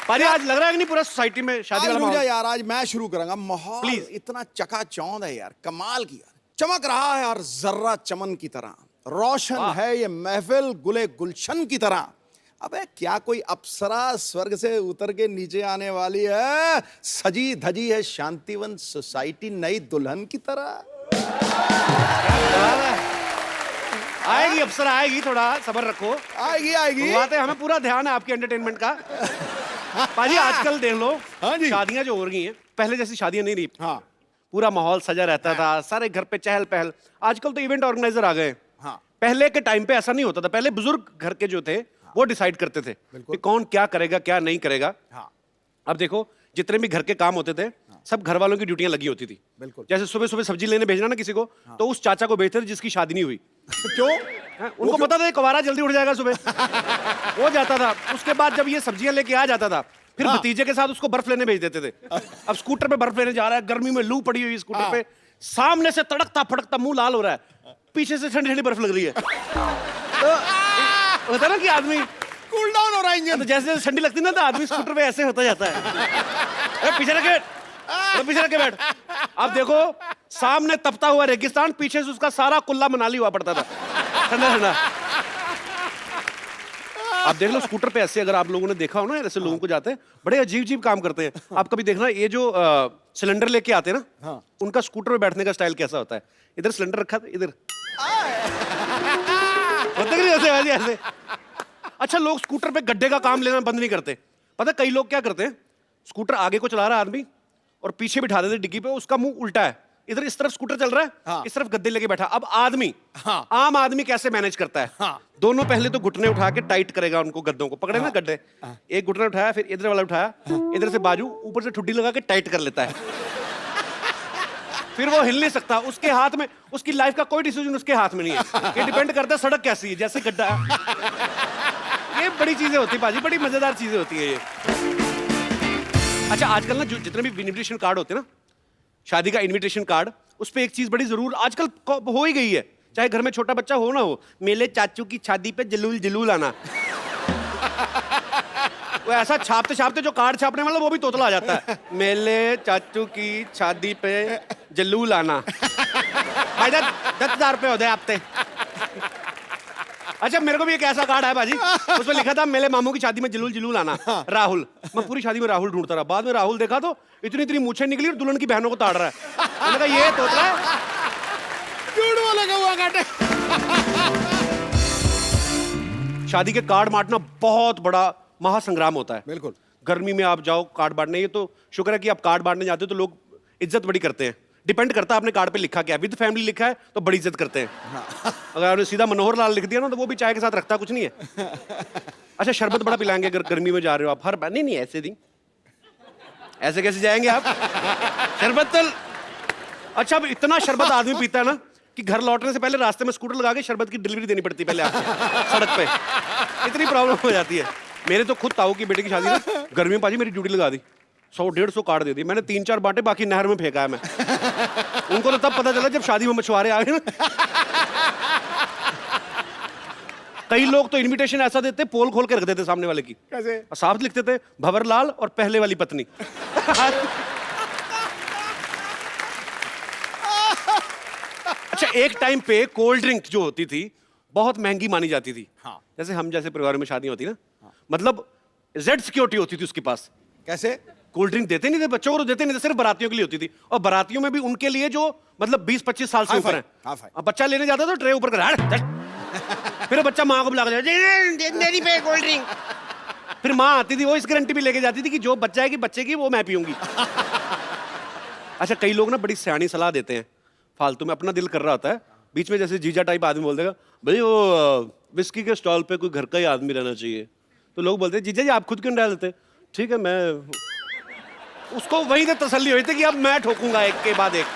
पाजी आज लग रहा है कि नहीं पूरा सोसाइटी में शादी आज वाला रुक जा माहौल? यार, आज मैं शुरू करूंगा। माहौल Please. इतना चकाचौंध है यार, कमाल की यार, चमक रहा है और जर्रा चमन की तरह रोशन वाह। है ये महफिल गुले गुलशन की तरह। अबे क्या कोई अप्सरा स्वर्ग से उतर के नीचे आने वाली है? सजी धजी है शांतिवन सोसाइटी नई दुल्हन की तरह। आएगी अप्सरा आएगी, थोड़ा सब्र रखो। आएगी आएगी। बात है, हमें पूरा ध्यान है आपके एंटरटेनमेंट का। पाजी आजकल देख लो, हाँ जी। शादियां जो हो रही हैं, पहले जैसी शादियां नहीं रही। हाँ पूरा माहौल सजा रहता था, सारे घर पे चहल पहल। आजकल तो इवेंट ऑर्गेनाइजर आ गए। हाँ पहले के टाइम पे ऐसा नहीं होता था। पहले बुजुर्ग घर के जो थे वो डिसाइड करते थे कि कौन क्या करेगा क्या नहीं करेगा। हाँ अब देखो जितने भी घर के काम होते थे सब घर वालों की ड्यूटियां लगी होती थी। बिल्कुल। जैसे सुबह सुबह सब्जी लेने भेजना ना किसी को, तो उस चाचा को भेजते थे जिसकी शादी नहीं हुई। क्यों? हैं? उनको पता था ये कुंवारा जल्दी उठ जाएगा सुबह। वो जाता था, उसके बाद जब ये सब्जियां लेके आ जाता था फिर भतीजे के साथ उसको बर्फ लेने भेज देते थे। अब स्कूटर पे बर्फ लेने जा रहा है, गर्मी में लू पड़ी हुई स्कूटर पे, सामने से तड़कता फड़कता मुंह लाल हो रहा है, पीछे से ठंडी ठंडी बर्फ लग रही है। तो होता है ना कि आदमी कूल डाउन हो रहा है इंजन। तो जैसे जैसे ठंडी लगती है ना तो आदमी स्कूटर पे ऐसे होता जाता है। पीछे रख के बैठ, पीछे रख के बैठ। अब देखो सामने तपता हुआ रेगिस्तान, पीछे से उसका सारा कुल्ला मनाली हुआ पड़ता था, ठंडा ठंडा। आप देख लो स्कूटर पे ऐसे, अगर आप लोगों ने देखा हो ना ऐसे लोगों को जाते हैं, बड़े अजीब अजीब काम करते हैं। आप कभी देखना ये जो सिलेंडर लेके आते हैं ना, उनका स्कूटर पे बैठने का स्टाइल कैसा होता है? इधर सिलेंडर रखा था, इधर होता कि नहीं ऐसे ऐसे। अच्छा लोग स्कूटर पे गड्ढे का काम लेना बंद नहीं करते। पता कई लोग क्या करते हैं, स्कूटर आगे को चला रहा है आदमी और पीछे बिठा देते डिग्गी पे, उसका मुंह उल्टा है, इधर इस तरफ स्कूटर चल रहा है, हाँ। इस तरफ गद्दे लेके बैठा। अब आदमी हाँ। आम आदमी कैसे मैनेज करता है? हाँ। दोनों पहले तो घुटने उठा के टाइट करेगा उनको, गद्दों को पकड़े ना गड्ढे, एक घुटना उठाया फिर इधर वाला उठाया, इधर से बाजू ऊपर से ठुड्डी लगा के टाइट कर लेता है। फिर वो हिल नहीं सकता, उसके हाथ में, उसकी लाइफ का कोई डिसीजन उसके हाथ में नहीं है। ये डिपेंड करता है सड़क कैसी है, जैसे गड्ढा है। ये बड़ी चीजें होती है पाजी, बड़ी मजेदार चीजें होती है ये। अच्छा आजकल ना जो जितने भी इनविटेशन कार्ड होते हैं ना, शादी का इनविटेशन कार्ड, उस पे एक चीज बड़ी जरूर आजकल हो ही गई है, चाहे घर में छोटा बच्चा हो ना हो, मेले चाचू की शादी पे जलूल जलूल आना। वो ऐसा छापते छापते जो कार्ड छापने वाला वो भी तोतला आ जाता है, मेले चाचू की शादी पे जलूल आना। भाई 10,000 रुपये होते हफ्ते। अच्छा मेरे को भी एक ऐसा कार्ड है बाजी, उसमें लिखा था मेरे मामू की शादी में जलूल जलूल आना, राहुल। मैं पूरी शादी में राहुल ढूंढता रहा, बाद में राहुल देखा तो इतनी इतनी मूछें निकली और दुल्हन की बहनों को ताड़ रहा है। मैंने कहा ये तोतला है, झूठ बोलेगा हुआ काटे। शादी के कार्ड बांटना बहुत बड़ा महासंग्राम होता है। बिल्कुल। गर्मी में आप जाओ कार्ड बांटने, ये तो शुक्र है कि आप कार्ड बांटने जाते हो तो लोग इज्जत बड़ी करते हैं। डिपेंड करता है आपने कार्ड पे लिखा क्या, विद फैमिली लिखा है तो बड़ी इज्जत करते हैं। अगर आपने सीधा मनोहर लाल लिख दिया ना तो वो भी चाय के साथ रखता कुछ नहीं है। अच्छा शरबत बड़ा पिलाएंगे अगर गर्मी में जा रहे हो आप, हर बार नहीं ऐसे नहीं, ऐसे कैसे जाएंगे आप? शरबत तो अच्छा अब इतना शरबत आदमी पीता है ना कि घर लौटने से पहले रास्ते में स्कूटर लगा के शरबत की डिलीवरी देनी पड़ती है पहले आपको सड़क पे, इतनी प्रॉब्लम हो जाती है। मेरे तो खुद ताऊ की बेटे की शादी ना, गर्मी में पाजी मेरी ड्यूटी लगा दी, 100-150 कार्ड दे दी मैंने, 3-4 बांटे, बाकी नहर में फेंका है मैं। उनको तो तब पता चला जब शादी में मछुआरे आ गए ना। कई लोग तो इनविटेशन ऐसा देते पोल खोल के रख देते सामने वाले की, कैसे? और साफ लिखते थे भंवरलाल और पहले वाली पत्नी। अच्छा एक टाइम पे कोल्ड ड्रिंक जो होती थी बहुत महंगी मानी जाती थी। हाँ। जैसे हम जैसे परिवार में शादी होती ना, मतलब जेड सिक्योरिटी होती थी उसके पास। कैसे? कोल्ड ड्रिंक देते नहीं थे बच्चों को, तो देते नहीं थे, सिर्फ बारातियों के लिए होती थी, और बारातियों में भी उनके लिए जो मतलब 20-25 साल से ऊपर है। अब बच्चा लेने जाता तो ट्रे ऊपर कर, फिर बच्चा माँ को बुला के मेरी पे कोल्ड ड्रिंक। फिर माँ आती थी, वो इस गारंटी भी लेके जाती थी कि जो बच्चा है कि बच्चे की वो मैं पीऊंगी। अच्छा कई लोग ना बड़ी सियानी सलाह देते हैं, फालतू में अपना दिल कर रहा होता है, बीच में जैसे जीजा टाइप आदमी बोल देगा भाई वो विस्की के स्टॉल पे कोई घर का ही आदमी रहना चाहिए, तो लोग बोलते हैं जीजा जी आप खुद क्यों डाल देते? ठीक है मैं, उसको वहीं से तसल्ली हुई थी कि अब मैं ठोकूंगा एक के बाद एक।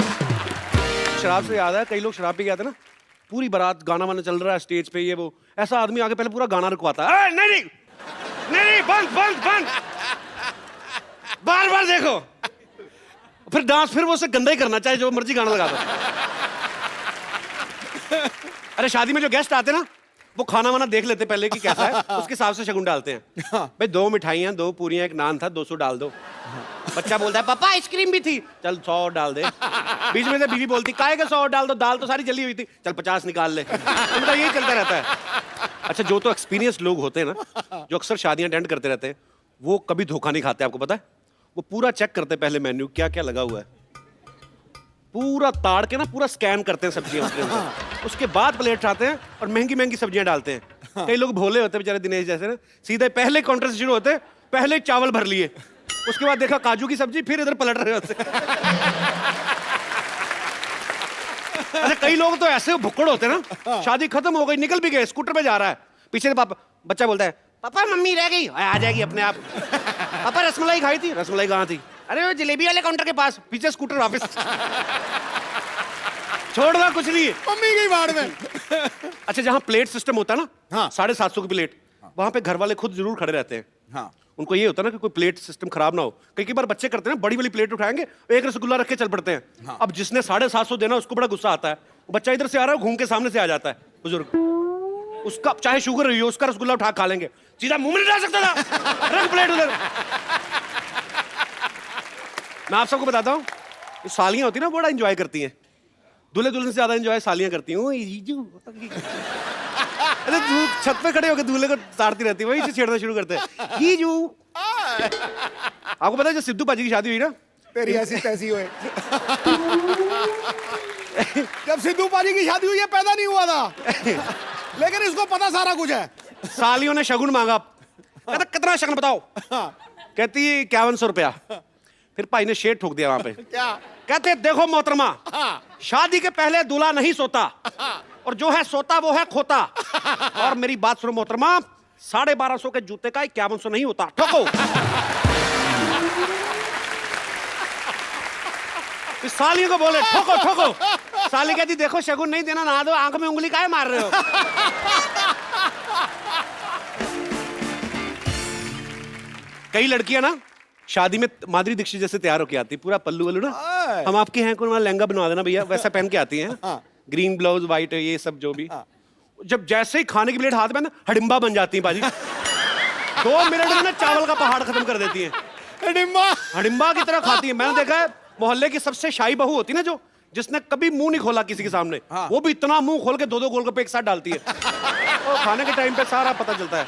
शराब से याद है कई लोग शराब पी गए थे ना, पूरी बारात गाना वाना चल रहा है स्टेज पे, ये वो, ऐसा आदमी आके पहले पूरा गाना रुकवाता है, नहीं नहीं नहीं नहीं बंद बंद बंद, बार बार देखो, फिर डांस फिर वो उसे गंदा ही करना चाहे जो मर्जी गाना लगा दो। अरे शादी में जो गेस्ट आते ना वो खाना वाना देख लेते पहले कि कैसा है, उसके हिसाब से शगुन डालते हैं। भाई 2 मिठाइयाँ, 2 पूरियाँ, 1 नान था, 200 डाल दो। बच्चा बोलता है पापा आइसक्रीम भी थी, चल 100 डाल दे। बीच में से बीवी बोलती काहे का 100 डाल दो, दाल तो सारी जली हुई थी, चल 50 निकाल ले। उनका यही चलता रहता है। अच्छा, जो तो एक्सपीरियंस लोग होते हैं ना, जो अक्सर शादियां अटेंड करते रहते हैं, वो कभी धोखा नहीं खाते। आपको पता है, वो पूरा चेक करते पहले मेन्यू क्या क्या लगा हुआ है, पूरा ताड़ के ना पूरा स्कैन करते हैं सब्जियां उसके अंदर। उसके बाद प्लेट उठाते हैं और महंगी महंगी सब्जियां डालते हैं। कई लोग भोले होते हैं बेचारे, दिनेश जैसे ना, सीधे पहले काउंटर से शुरू होते, पहले चावल भर लिए, उसके बाद देखा काजू की सब्जी, फिर इधर पलट रहे होते। अच्छा, कई लोग तो ऐसे भुक्कड़ होते हैं ना, शादी खत्म हो गई, निकल भी गए, स्कूटर पे जा रहा है, पीछे से पापा, बच्चा बोलता है पापा मम्मी रह गई, आ जाएगी अपने आप। पापा रसमलाई खाई थी, रसमलाई कहाँ थी, अरे वो जलेबी वाले काउंटर के पास, पीछे स्कूटर वापस। छोड़ना कुछ नहीं है, मम्मी गई बाढ़ में। अच्छा, जहाँ प्लेट सिस्टम होता है ना, हाँ। 750 की प्लेट, वहां पे घर वाले खुद जरूर खड़े रहते हैं। हाँ। उनको ये होता है ना कि कोई प्लेट सिस्टम खराब ना हो। कई बार बच्चे करते हैं ना, बड़ी वाली प्लेट उठाएंगे, एक रसगुल्ला रख के चल पड़ते हैं। हाँ। अब जिसने 750 देना, उसको बड़ा गुस्सा आता है। बच्चा इधर से आ रहा है, घूम के सामने से आ जाता है बुजुर्ग, उसका चाहे शुगर रही हो, उसका रसगुल्ला उठा खा लेंगे, सीधा मुंह में नहीं डाल सकता था, रख प्लेट उधर। मैं आप सबको बताता हूँ, सालियां होती ना बड़ा एंजॉय करती हैं, दूल्हे दुल्हन से ज्यादा एंजॉय सालियां करती हैं। अरे छत पे खड़े होकर दूल्हे को ताड़ती रहती है, वही से छेड़ना शुरू करते हैं, जीजू। आपको पता है, जब सिद्धू पाजी की शादी हुई ना, तेरी ऐसी तैसी हुए। जब सिद्धू पाजी की शादी हुई, ये पैदा नहीं हुआ था, लेकिन इसको पता सारा कुछ है। सालियों ने शगुन मांगा, कहता कितना शगुन बताओ, कहती 5100 रुपया। फिर भाई ने शेर ठोक दिया वहां पे, क्या कहते देखो मोहतरमा, शादी के पहले दूल्हा नहीं सोता, और जो है सोता वो है खोता। और मेरी बात सुनो मोहतरमा, 1250 के जूते का 5100 नहीं होता, ठोको। इस सालियों को बोले ठोको ठोको। साली कहती देखो शगुन नहीं देना, ना दो, आंख में उंगली काहे मार रहे हो। कई लड़कियां ना शादी में माधुरी दीक्षित जैसे तैयार होके आती, पूरा पल्लू वल्लू ना, हम आपके हैं कोई लहंगा बनवा देना भैया, वैसा पहन के आती हैं। हाँ। ग्रीन ब्लाउज, व्हाइट, ये सब जो भी। जब जैसे ही खाने की प्लेट हाथ में ना, हडिम्बा बन जाती है बाजी। 2 मिनट में ना चावल का पहाड़ खत्म कर देती है, हडिम्बा की तरह खाती है। मैंने देखा है, मोहल्ले की सबसे शाही बहू होती है ना, जो जिसने कभी मुंह नहीं खोला किसी के सामने, वो भी इतना मुंह खोल के 2-2 गोलगप्पे एक साथ डालती है। तो खाने के टाइम पे सारा पता चलता है।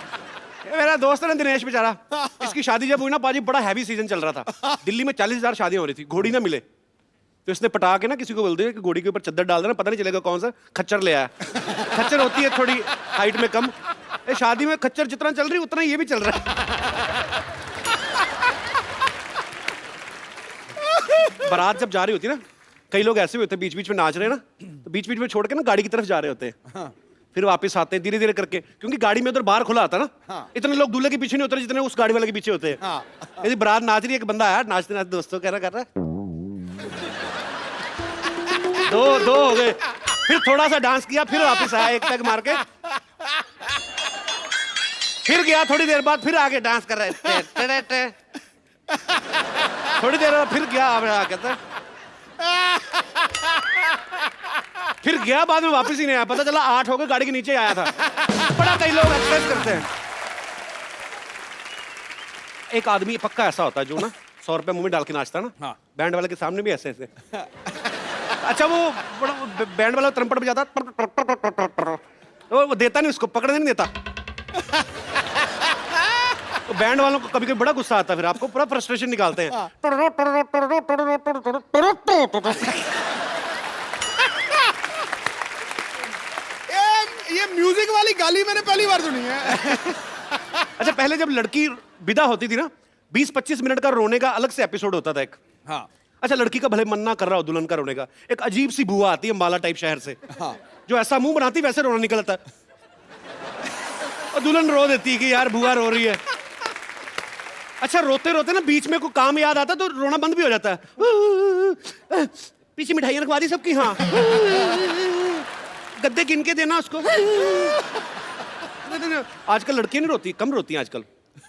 ये मेरा दोस्त है ना दिनेश बेचारा, इसकी शादी जब हुई ना पाजी, बड़ा हैवी सीजन चल रहा था, दिल्ली में 40,000 शादियां हो रही थी, घोड़ी ना मिले, तो इसने पटा के ना किसी को बोल दिया कि घोड़ी के ऊपर चद्दर डाल देना, पता नहीं चलेगा कौन सा खच्चर ले आया। खच्चर होती है थोड़ी हाइट में कम, शादी में खच्चर जितना चल रही उतना ये भी चल रहा है। बारात जब जा रही होती है ना, कई लोग ऐसे भी होते हैं, बीच बीच में नाच रहे हैं ना, तो बीच बीच में छोड़ के ना गाड़ी की तरफ जा रहे होते हैं। फिर वापस आते हैं धीरे धीरे करके, क्योंकि गाड़ी में उधर बाहर खुला आता ना, इतने लोग दूल्हे के पीछे नहीं उतरे जितने उस गाड़ी वाले के पीछे होते हैं। यदि बारात नाच रही है, एक बंदा आया नाचते नाचते दोस्तों कह रहा है, दो हो गए, फिर थोड़ा सा डांस किया, फिर वापस आया एक पैग मार के, फिर गया, थोड़ी देर बाद फिर आगे डांस कर रहा है, थोड़ी देर बाद फिर गया, कहता फिर गया, बाद में वापस ही नहीं आया, पता चला 8 हो गए, गाड़ी के नीचे आया था। बड़ा कई लोग एक्सरसाइज करते हैं। एक आदमी पक्का ऐसा होता है जो ना 100 रुपए मुंह में डाल के नाचता ना, बैंड वाले के सामने भी ऐसे ऐसे। अच्छा, वो बैंड वाला ट्रम्पट बजाता, वो देता नहीं उसको, पकड़ने नहीं देता। तो बैंड वालों को कभी कभी बड़ा गुस्सा आता है, फिर आपको पूरा फ्रस्ट्रेशन निकालते हैं। ये म्यूजिक वाली गाली मैंने पहली बार सुनी है। अच्छा, पहले जब लड़की विदा होती थी ना, 20-25 मिनट का रोने का अलग से एपिसोड होता था एक। हाँ। अच्छा, लड़की का भले मन ना कर रहा हो दुल्हन का रोने का, एक अजीब सी बुआ आती है अंबाला टाइप शहर से, जो ऐसा मुंह बनाती वैसे रोना निकलता है, और दुल्हन रो देती है कि यार बुआ रो रही है। अच्छा, रोते रोते ना बीच में कोई काम याद आता तो रोना बंद भी हो जाता है। पीछे मिठाइयाँ रखवा दी सबकी, हाँ, गद्दे गिन के देना उसको। आजकल लड़कियां नहीं रोती, कम रोती हैं आजकल।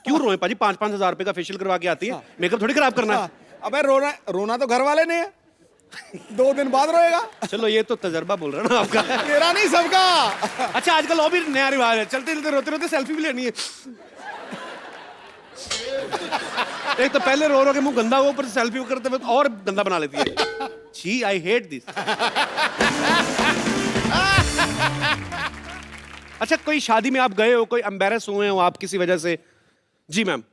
क्यों रोए पाजी? 5-5 हजार रुपए का फेशियल करवा के आती है, मेकअप थोड़ी खराब करना है। अबे रोना तो घर वाले ने है। 2 दिन बाद रोएगा। चलो ये तो तजर्बा बोल रहा ना आपका। मेरा नहीं, सबका। अच्छा आजकल और भी नया रिवाज है, चलते चलते रोते रोते सेल्फी भी लेनी है। एक तो पहले रो रो के मुंह गंदा हुआ, ऊपर सेल्फी करते वक्त और गंदा बना लेती है। छी, आई हेट दिस। अच्छा कोई शादी में आप गए हो, कोई एम्बैरेस हुए हो आप किसी वजह से? जी मैम।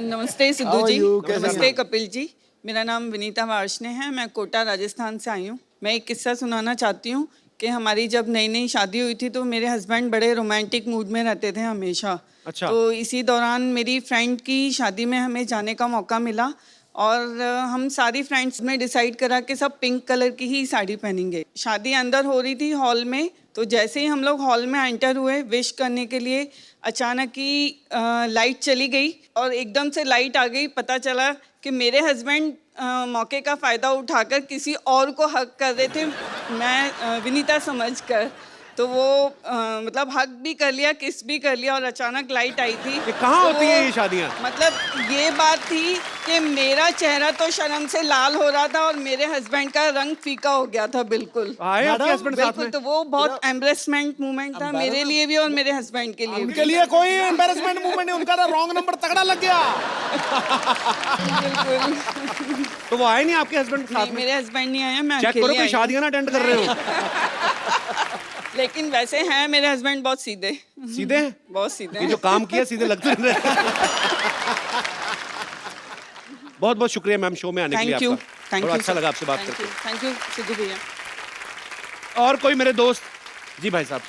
नमस्ते Sidhu How are ji. you? कैसे हैं नमस्ते आप? कपिल जी। मेरा नाम विनीता वार्ष्णे है, मैं कोटा राजस्थान से आई हूँ। मैं एक किस्सा सुनाना चाहती हूँ कि हमारी जब नई नई शादी हुई थी तो मेरे हस्बैंड बड़े रोमांटिक मूड में रहते थे हमेशा। अच्छा। तो इसी दौरान मेरी फ्रेंड की शादी में हमें जाने का मौका मिला और हम सारी फ्रेंड्स में डिसाइड करा कि सब पिंक कलर की ही साड़ी पहनेंगे। शादी अंदर हो रही थी हॉल में, तो जैसे ही हम लोग हॉल में एंटर हुए विश करने के लिए, अचानक ही लाइट चली गई और एकदम से लाइट आ गई। पता चला कि मेरे हस्बैंड मौके का फ़ायदा उठाकर किसी और को हक कर रहे थे, मैं विनीता समझकर। तो वो मतलब हक भी कर लिया, किस भी कर लिया, और अचानक लाइट आई थी। ये कहाँ तो होती वो- है ये शादियाँ? मतलब ये बात थी कि मेरा चेहरा तो शर्म से लाल हो रहा था और मेरे हस्बैंड का रंग फीका हो गया था बिल्कुल। आए आपके हस्बैंड साथ बिल्कुल, में? तो वो बहुत एम्बरेसमेंट मोमेंट था मेरे लिए भी और मेरे हस्बैंड के लिए भी। उनके लिए कोई एम्बैरेसमेंट मूवमेंट नहीं, उनका रॉन्ग नंबर तगड़ा लग गया। बिल्कुल। तो वो आए नहीं आपके हस्बैंड साथ नहीं, में? मेरे हस्बैंड नहीं आए, मैं चेक करो अकेली कोई आई हूँ। शादियां ना अटेंड कर रहे हो। लेकिन वैसे हैं मेरे हस्बैंड बहुत सीधे, सीधे हैं? बहुत सीधे ये हैं। जो काम किया सीधे लगते रहे। बहुत बहुत शुक्रिया मैम शो में आने के लिए थैंक यू, आपका। थैंक बड़ा यू। अच्छा लगा आपसे बात करके। थैंक यू सिद्धू भैया। और कोई मेरे दोस्त? जी भाई साहब,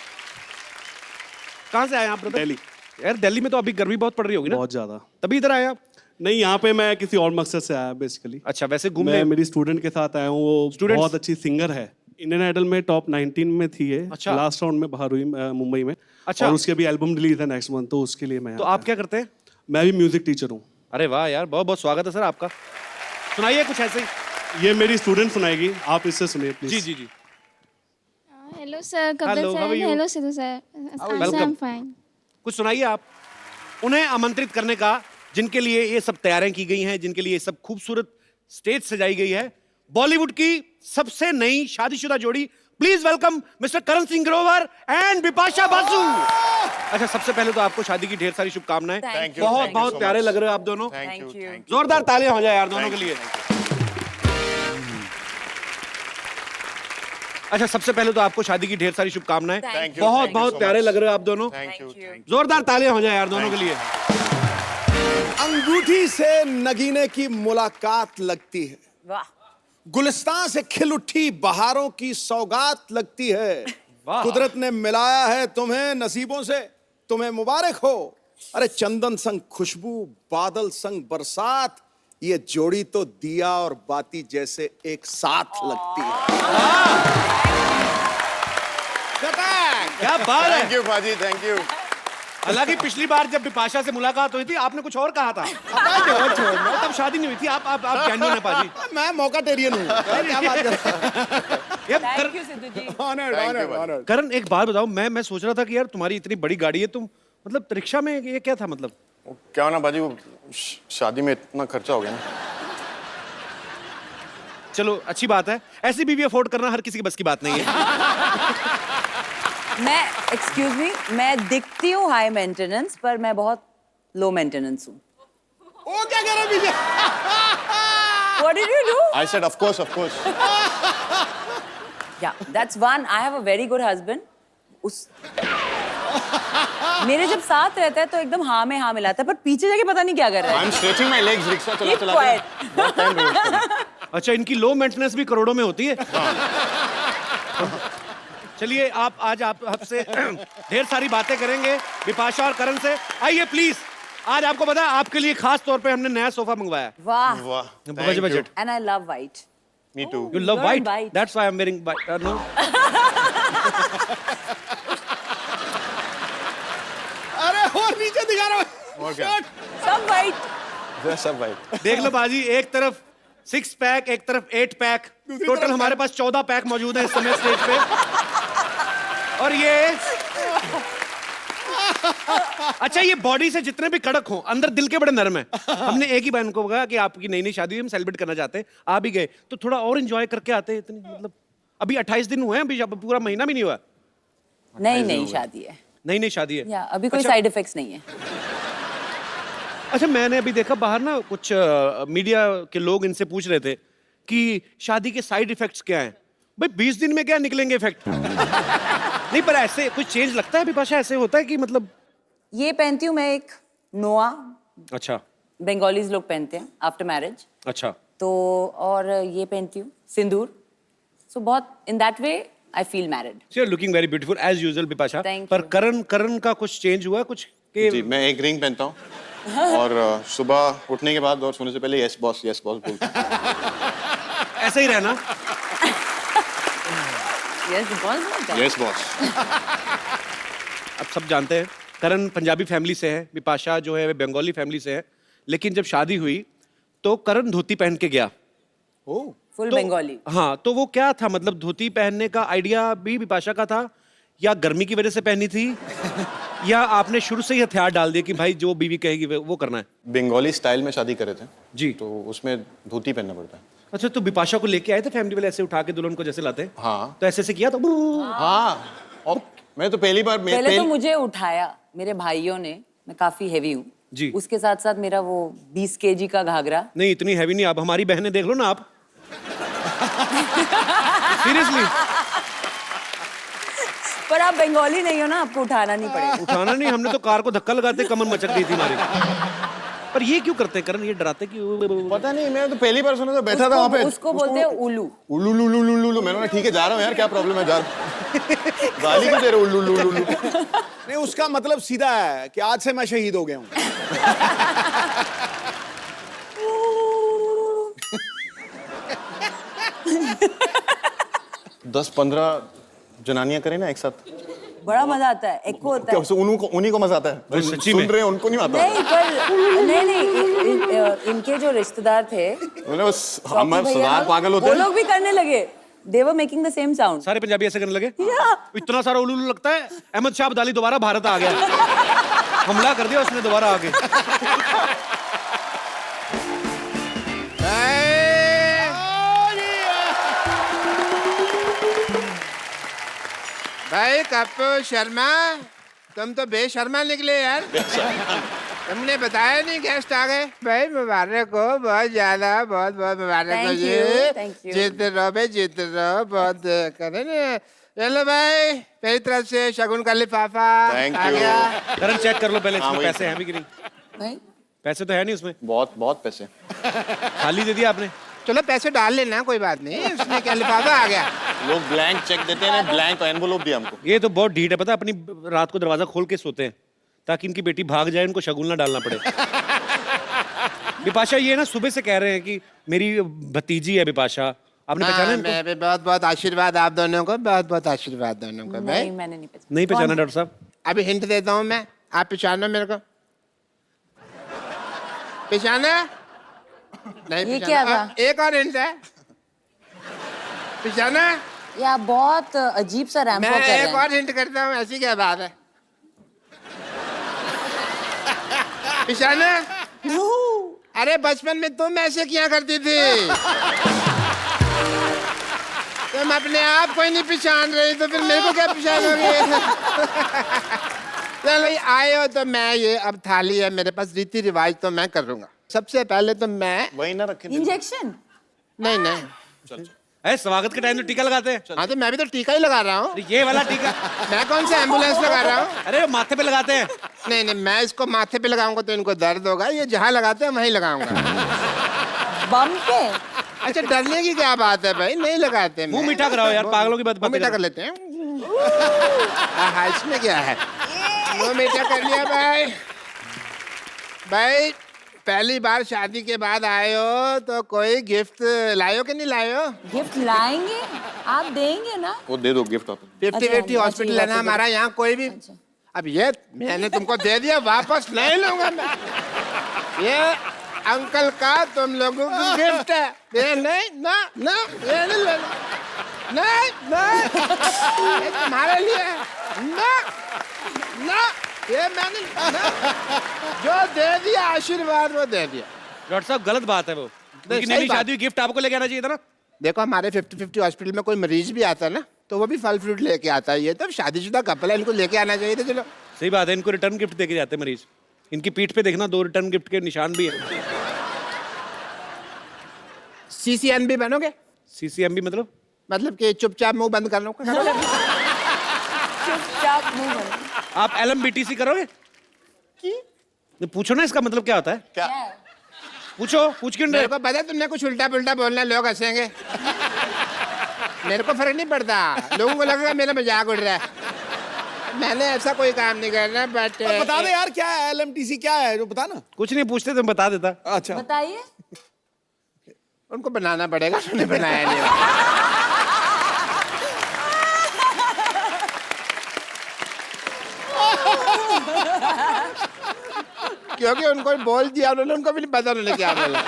कहाँ से आए आप ब्रदर? दिल्ली। यार दिल्ली में तो अभी गर्मी बहुत पड़ रही होगी ना, बहुत ज्यादा। तभी इधर आए आप? नहीं, यहाँ पे मैं किसी और मकसद से आया बेसिकली। अच्छा वैसे घूमने? मैं मेरी स्टूडेंट के साथ आया हूँ, वो Students? बहुत अच्छी सिंगर है, इंडियन आइडल में टॉप 19 में थी ये। अच्छा। लास्ट राउंड में बाहर हुई मुंबई में। अच्छा। और उसकी अभी एल्बम रिलीज है नेक्स्ट मंथ, तो उसके लिए मैं तो आया आप था। क्या करते हैं? मैं भी म्यूजिक टीचर हूँ। अरे वाह यार, बहुत बहुत स्वागत है सर आपका। सुनाइए कुछ ऐसे ही। ये मेरी स्टूडेंट सुनाएगी, आप इससे सुनिए प्लीज। जी जी जी। Hello sir, Kapil Hello, sir. how are you? Hello Sidhu sir. Welcome. I'm fine. कुछ सुनाइए आप। उन्हें आमंत्रित करने का जिनके लिए ये सब तैयारियां की गई हैं, जिनके लिए ये सब खूबसूरत स्टेज सजाई गई है, बॉलीवुड की सबसे नई शादीशुदा जोड़ी, please welcome mister Karan Singh Grover and Bipasha Basu. अच्छा सबसे पहले तो आपको शादी की ढेर सारी शुभकामनाएं। Thank you, बहुत thank you बहुत so प्यारे much. लग रहे हो आप दोनों। Thank you. जोरदार तालियां हो जाए यार दोनों के लिए। अच्छा सबसे पहले तो आपको शादी की ढेर सारी शुभकामनाएं। Thank you, बहुत thank you बहुत so प्यारे much. लग रहे हो आप दोनों। Thank you. जोरदार तालियां हो जाए यार दोनों के लिए। अंगूठी से नगीने की मुलाकात लगती है, गुलिस्तान से खिल उठी बहारों की सौगात लगती है। वाह। कुदरत ने मिलाया है तुम्हें नसीबों से, तुम्हें मुबारक हो। अरे चंदन संग खुशबू, बादल संग बरसात, ये जोड़ी तो दिया और बाती जैसे एक साथ लगती है। क्या बात है। Thank you, Paji. Thank you. हालांकि पिछली बार जब बिपाशा से मुलाकात हुई थी आपने कुछ और कहा था। तब शादी नहीं हुई थी। आप जेन्युइन है पाजी। मैं मौकाटेरियन हूँ। क्या बात कर ये thank you Sidhu ji. Honoured Thank you, honoured honoured. Karan एक बात बताओ, मैं सोच रहा था कि यार तुम्हारी इतनी बड़ी गाड़ी है, तुम मतलब रिक्शा में ये क्या था मतलब? क्या होना बाजी, वो शादी में इतना खर्चा हो गया ना। चलो अच्छी बात है, ऐसी बीवी अफोर्ड करना हर किसी की बस की बात नहीं है। मैं एक्सक्यूज मी, मैं दिखती हूँ हाई मेंटेनेंस पर मैं बहुत लो मेंटेनेंस हूँ। वो क्या कह रहे पीछे? What did you do? I said of course, of course. Yeah, that's one. I have a very good husband. उस मेरे जब साथ रहता है तो एकदम हाँ में हाँ मिलाता है, पर पीछे जाके पता नहीं क्या कर रहा है। I'm stretching my legs, rickshaw चला Keep चला quiet. के बहुत टाइम वेस्ट। अच्छा इनकी लो मेंटेनेंस भी करोड़ों में होती है। चलिए आप आज आप आपसे ढेर सारी बातें करेंगे बिपाशा और करण से। आइए प्लीज, आज आपको पता है आपके लिए खास तौर पे हमने नया सोफा मंगवाया है। वाह। वाह, budget. And I love white. me too. You love You're white? white. That's why I'm wearing white. No. अरे और नीचे दिखा रहा हूँ। और क्या? सब white. सब भाई। देख लो बाजी, एक तरफ 6 पैक, एक तरफ 8 पैक, टोटल हमारे पास 14 पैक मौजूद है इस समय स्टेज पे। और ये अच्छा, ये बॉडी से जितने भी कड़क हो, अंदर दिल के बड़े नरम है। हमने एक ही बहन को कहा कि आपकी नई नई शादी हुई, हम सेलिब्रेट करना चाहते हैं, आ भी गए तो थोड़ा और एंजॉय करके आते हैं। इतनी मतलब अभी 28 दिन हुए हैं, अभी पूरा महीना भी नहीं हुआ। नई शादी है। नई शादी है। या अभी कोई साइड इफेक्ट्स नहीं है। अच्छा, मैंने अभी देखा बाहर ना कुछ मीडिया के लोग इनसे पूछ रहे थे कि शादी के साइड इफेक्ट्स क्या हैं। भाई 20 दिन में क्या निकलेंगे इफेक्ट? नहीं, पर ऐसे कुछ चेंज लगता है बिपाशा? ऐसे होता है कि मतलब ये पहनती हूँ मैं एक नोआ, अच्छा, बंगालीज लोग पहनते हैं आफ्टर मैरिज। अच्छा, तो और ये पहनती हूँ सिंदूर। सो बहुत in that way I feel married. So you are looking very beautiful as usual Bipasha. Thank पर you. करण का कुछ चेंज हुआ कुछ कि जी, मैं एक रिंग पहनता हूँ और सुबह उठने के बाद और सोने से पहले यस बॉस बोलता हूँ। ऐसे ही रहना? Yes boss. अब सब जानते हैं करण पंजाबी फैमिली से है, बिपाशा जो है बंगाली फैमिली से है, लेकिन जब शादी हुई तो करण धोती पहन के गया। फुल तो, बंगाली। हाँ, तो वो क्या था, मतलब धोती पहनने का आइडिया भी बिपाशा का था या गर्मी की वजह से पहनी थी या आपने शुरू से ही हथियार डाल दिए कि भाई जो बीवी कहेगी वो करना है? बंगाली स्टाइल में शादी करे थे जी। तो उसमें धोती पहनना पड़ता है। अच्छा, तो बिपाशा को लेके आए थे फैमिली वाले ऐसे उठा के दुल्हन को जैसे लाते हैं? हाँ। तो ऐसे किया तो हाँ, और मैं तो पहली बार पहले तो मुझे उठाया मेरे भाइयों ने, मैं काफी हेवी हूँ जी। उसके साथ साथ मेरा वो 20 kg का घाघरा। नहीं, इतनी हैवी नहीं। आप हमारी बहनें देख लो ना आप। सीरियसली। पर आप बंगाली नहीं हो ना, आपको उठाना नहीं पड़ेगा। उठाना नहीं, हमने तो कार को धक्का लगाते कमर मचक गई थी हमारी। पर ये क्यों करते हैं करण, ये डराते क्यों? पता नहीं, मैं तो पहली बार सुना था, बैठा था वहाँ पे। उसको बोलते हैं उल्लू। उल्लू लू लू लू लू। मैंने ठीक है, जा रहा हूँ यार, क्या प्रॉब्लम है, जा गाली क्यों दे रहे उल्लू लू लू लू? नहीं, उसका मतलब सीधा है कि आज से मैं शहीद हो गया हूँ। 10-15 जनानियां करें ना एक साथ, बड़ा मजा आता है, एको होता क्या है। उन्हीं को मजा आता है? अरे सच्ची सुन में? रहे हैं उनको नहीं आता? नहीं पर नहीं, इनके जो रिश्तेदार थे मैंने बस शौकी हमारे भैया सरदार लोग, पागल होते वो हैं। लोग भी करने लगे। They were making the same sound. सारे पंजाबी ऐसे करने लगे? Yeah. इतना सारा उल्लू लगता है अहमद शाह अब्दाली दोबारा भारत आ गया। हमला कर दिया उसने दोबारा आके। भाई कपूर शर्मा, तुम तो बेशर्मा निकले यार। तुमने बताया नहीं गेस्ट आ गए। भाई मुबारक हो, बहुत ज्यादा, बहुत बहुत मुबारक हो। Thank you, thank you. जीते रहो भाई, जीते रहो, बहुत करे ना। चलो भाई, मेरी तरफ से शगुन का लिफाफा Thank आ you. गया। करण चेक कर लो पहले इसमें वही। पैसे हैं भी कि नहीं। नहीं? पैसे तो है नहीं उसमें, बहुत बहुत पैसे। खाली दे दिया आपने। चलो पैसे डाल लेना, कोई बात नहीं, उसमें क्या लिफाफा आ गया। लोग ब्लैंक चेक देते हैं, ब्लैंक एनवलप दिया हमको। ये तो बहुत ढीठ है, पता है, अपनी रात को दरवाजा खोल के सोते हैं ताकि इनकी बेटी भाग जाए, इनको शगुन ना डालना पड़े। बिपाशा ये ना सुबह से कह रहे हैं कि मेरी भतीजी है बिपाशा, आपने पहचाना इनको? मैं भी बहुत बहुत आशीर्वाद आप दोनों को, बहुत बहुत आशीर्वाद दोनों को। भाई नहीं, मैंने नहीं पहचाना। नहीं पहचाना डॉक्टर साहब? अभी हिंट देता हूँ मैं, आप पहचानो मेरे को। पहचाना? नहीं ये पहचाना। क्या था? एक और हिंट है, पहचाना? ये आप बहुत अजीब सा रैंप मैं कर रहे एक हैं। और हिंट करता हूँ, ऐसी क्या बात है? पहचाना? अरे बचपन में तुम ऐसे किया करती थी। तुम अपने आप को ही नहीं पहचान रही तो फिर मेरे को क्या पहचानोगे? चलो आए हो तो मैं, ये अब थाली है मेरे पास, रीति रिवाज तो मैं करूंगा। सबसे पहले तो मैं, वही ना रखे। इंजेक्शन? नहीं नहीं, अरे स्वागत के टाइम तो टीका लगाते हैं। हाँ तो मैं भी तो टीका ही लगा रहा हूँ। ये वाला टीका? मैं कौन सा एम्बुलेंस लगा रहा हूँ? अरे माथे पे लगाते हैं। नहीं नहीं, मैं इसको माथे पे लगाऊंगा तो इनको दर्द होगा, ये जहाँ लगाते हैं वहीं लगाऊंगा। बम पे? अच्छा डरने की क्या बात है भाई, नहीं लगाते। मुंह मीठा कराओ यार, पागलों की बात मुंह मीठा कर लेते हैं। हाँ इसमें क्या है, मुंह मीठा कर लिया भाई। भाई पहली बार शादी के बाद आए हो तो कोई गिफ्ट लाए हो कि नहीं लाए हो? गिफ्ट लाएंगे, आप देंगे ना? वो दे दो गिफ्ट आप। 50-50 अच्छा, हॉस्पिटल अच्छी है बात ना है। हमारा यहाँ, कोई भी। अच्छा। अब ये मैंने तुमको दे दिया, वापस नहीं लूंगा मैं। ये अंकल का तुम लोगों को गिफ्ट है। ये नहीं ना ना, ये नहीं लेना, नहीं नहीं, ये तुम्हारे लिए है। ना ना ये मैंने जो दे दिया आशीर्वाद वो दे दिया। डॉक्टर साहब गलत बात है वो, लेकिन सही मेरी बात। शादी हुई, गिफ्ट आपको लेके आना चाहिए था ना। देखो हमारे 50-50 हॉस्पिटल में कोई मरीज भी आता है ना तो वो भी फल फ्रूट लेके आता है। ये तो शादीशुदा कपल है, इनको लेके आना चाहिए था। चलो सही बात है, इनको रिटर्न गिफ्ट देके जाते हैं मरीज। इनकी पीठ पे देखना 2 रिटर्न गिफ्ट के निशान भी है। CCN भी बनोगे? सीसीएम भी मतलब कि चुपचाप मुंह बंद कर लो। चुपचाप मुंह बंद। आप LMBTC करोगे? ये पूछो ना, इसका मतलब क्या होता है? क्या? पूछो, पूछ क्यों रहे? मेरे को पता है तुमने कुछ उल्टा पुल्टा बोलना है, लोग हंसेंगे। मेरे को फर्क नहीं पड़ता, लोगों को लगेगा मेरा मजाक उड़ रहा है। मैंने ऐसा कोई काम नहीं करना। बट बता दे यार क्या है LMTC, क्या है जो बता ना। कुछ नहीं पूछते तो बता देता। अच्छा बताइए। उनको बनाना पड़ेगा, उन्होंने बनाया नहीं। क्योंकि उनको बोल दिया उन्होंने, उनको भी नहीं पता उन्होंने क्या बोला।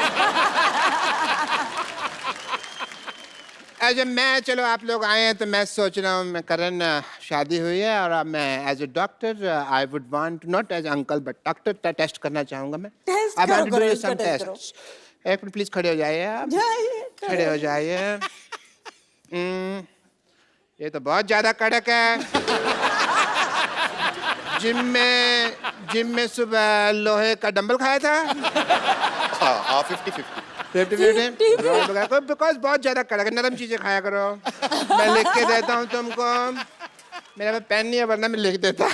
अच्छा मैं, चलो आप लोग आए हैं तो मैं सोच रहा हूँ, मैं करण शादी हुई है और अब मैं as a doctor I would want, not as uncle but doctor, test करना चाहूँगा मैं। टेस्ट आई करो, वांट टू डू करो, सम टेस्ट करो। टेस्ट। एक मिनट प्लीज खड़े हो जाइए आप, खड़े हो जाइए। ये तो बहुत ज्यादा कड़क है। जिम में सुबह लोहे का डंबल खाया था। हाँ 50-50। 50-50 बिकॉज बहुत ज्यादा कड़क है, नरम चीजें खाया करो। मैं लिख के देता हूँ तुमको, मेरे पास पेन नहीं है वरना मैं लिख देता।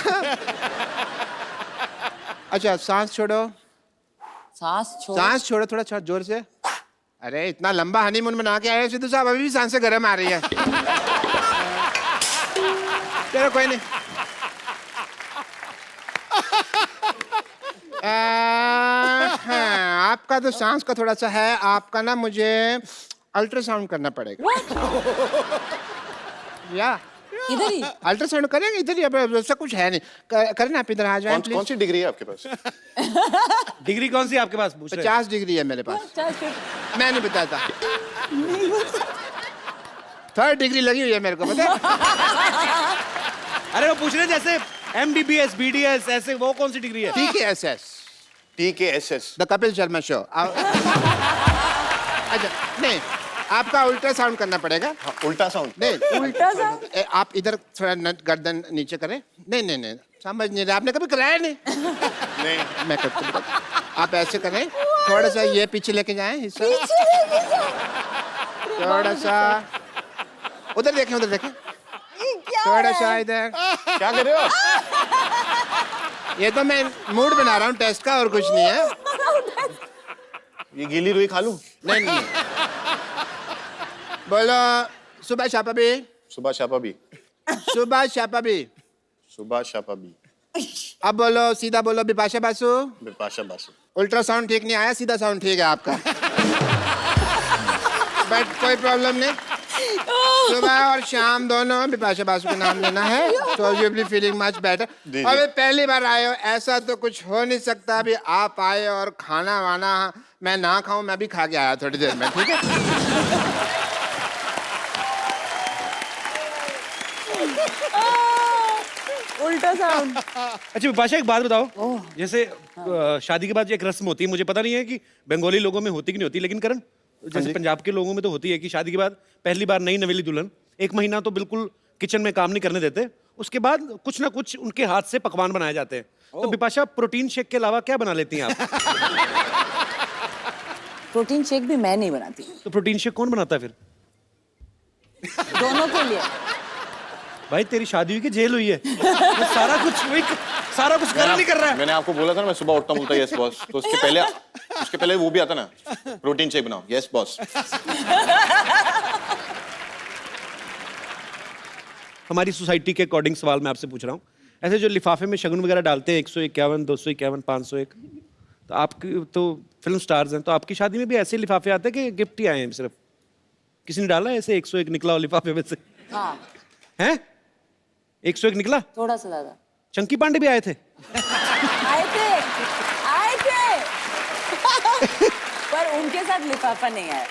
अच्छा सांस छोड़ो, सांस छोड़। सांस छोड़ो थोड़ा जोर से। अरे इतना लंबा हनीमून मना के आए सिद्धू साहब, अभी भी सांसें गर्म आ रही है। चलो कोई नहीं। हाँ, आपका तो सांस का थोड़ा सा है, आपका ना मुझे अल्ट्रासाउंड करना पड़ेगा। या इधर ही अल्ट्रासाउंड करेंगे, इधर ही। अब ऐसा कुछ है नहीं, करना आप इधर आ जाए कौन प्लीज। सी डिग्री है आपके पास? डिग्री कौन सी आपके पास पूछ रहे हैं? 50 डिग्री है मेरे पास। मैं नहीं बताता। 3rd डिग्री लगी हुई है मेरे को, पता है? अरे वो पूछ रहे हैं जैसे MBBS, BDS ऐसे, वो कौन सी डिग्री है? TKSS। The Kapil Sharma show. अच्छा नहीं, आपका अल्ट्रासाउंड करना पड़ेगा। हाँ, उल्टा साउंड। नहीं उल्टा सा। आप इधर थोड़ा गर्दन नीचे करें। नहीं समझ नहीं रहे, आपने कभी कराया नहीं। नहीं मैं करता हूँ। आप ऐसे करें, थोड़ा सा ये पीछे लेके जाएं हिस्सा, थोड़ा सा उधर देखें, उधर देखें, थोड़ा सा इधर। क्या कर रहे हो? ये तो मैं मूड बना रहा हूँ टेस्ट का, और कुछ नहीं है। ये गीली रुई खा लूं? नहीं बोलो सुबह शापा भी, सुबह शापा भी। सुबह शापा भी। सुबह शापा भी। अब बोलो, सीधा बोलो, बिपाशा बासु। बिपाशा बासु। अल्ट्रासाउंड ठीक नहीं आया, सीधा साउंड ठीक है आपका। बट कोई प्रॉब्लम नहीं, सुबह और शाम दोनों बिपाशा बासु का नाम लेना है, तो you will be feeling much better. और पहली बार आए हो, ऐसा तो कुछ हो नहीं सकता अभी आप आए और खाना वाना मैं ना खाऊं, मैं भी खा के आया थोड़ी देर में, ठीक है? उल्टा साउंड। अच्छा विपाशा एक बात बताओ, जैसे शादी के बाद एक रस्म होती है, मुझे पता नहीं है कि बंगाली लोगों में होती कि नहीं होती, लेकिन करण जैसे पंजाब के लोगों में तो होती है कि शादी के बाद पहली बार नई नवेली दुल्हन 1 महीना तो बिल्कुल किचन में काम नहीं करने देते, उसके बाद कुछ ना कुछ उनके हाथ से पकवान बनाए जाते हैं। तो विपाशा प्रोटीन शेक के अलावा क्या बना लेती हैं आप? प्रोटीन शेक भी मैं नहीं बनाती, तो प्रोटीन शेक कौन बनाता है फिर? दोनों के लिए। भाई तेरी शादी हुई कि जेल हुई है? मैं सारा कुछ कर नहीं कर रहा है। मैंने आपको बोला था ना, मैं सुबह उठता हूँ बोलता यस बॉस, तो उसके पहले वो भी आता ना, प्रोटीन शेक बनाओ, यस बॉस। हमारी सोसाइटी के अकॉर्डिंग सवाल मैं आपसे पूछ रहा हूँ, ऐसे जो लिफाफे में शगुन वगैरह डालते हैं 151, 251, 501, तो आपकी तो फिल्म स्टार्स हैं, तो आपकी शादी में भी ऐसे लिफाफे आते हैं कि गिफ्ट ही आए हैं सिर्फ? किसी ने डाला है ऐसे 101 निकला हो लिफाफे में से? हाँ हैं? 101 निकला? थोड़ा सा ज्यादा। चंकी पांडे भी आए थे? आए थे पर उनके साथ लिफाफा नहीं आया।